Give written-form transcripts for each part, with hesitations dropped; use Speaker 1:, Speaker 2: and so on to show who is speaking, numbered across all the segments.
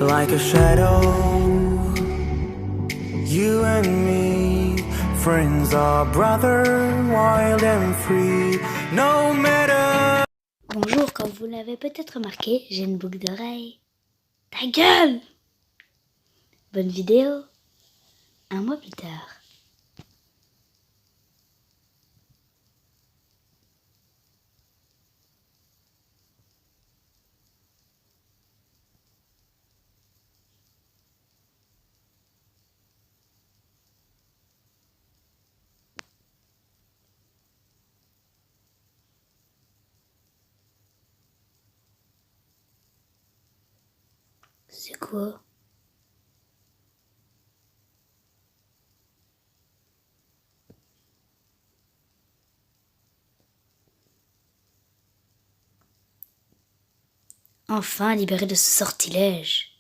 Speaker 1: like a shadow. You and me, friends are brother, wild and free, no matter.
Speaker 2: Bonjour, comme vous l'avez peut-être remarqué, j'ai une boucle d'oreille. Ta gueule! Bonne vidéo. Un mois plus tard. C'est quoi? Enfin libéré de ce sortilège.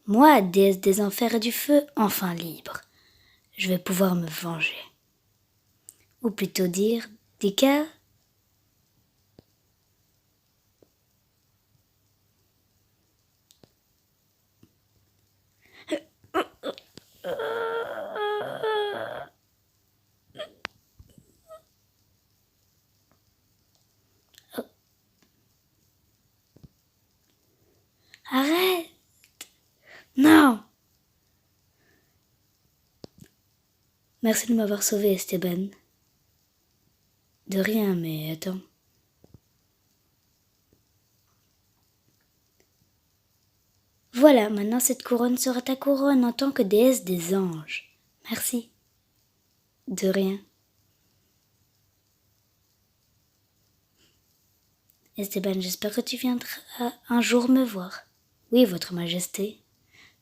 Speaker 2: Moi, déesse des enfers et du feu, enfin libre. Je vais pouvoir me venger. Ou plutôt dire, Dika. Arrête! Non! Merci de m'avoir sauvé, Esteban. De rien, mais attends. Voilà, maintenant cette couronne sera ta couronne en tant que déesse des anges. Merci. De rien. Esteban, j'espère que tu viendras un jour me voir. Oui, votre majesté.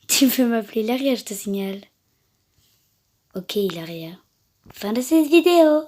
Speaker 2: Tu peux m'appeler Hilaria, je te signale. Ok, Hilaria. Fin de cette vidéo.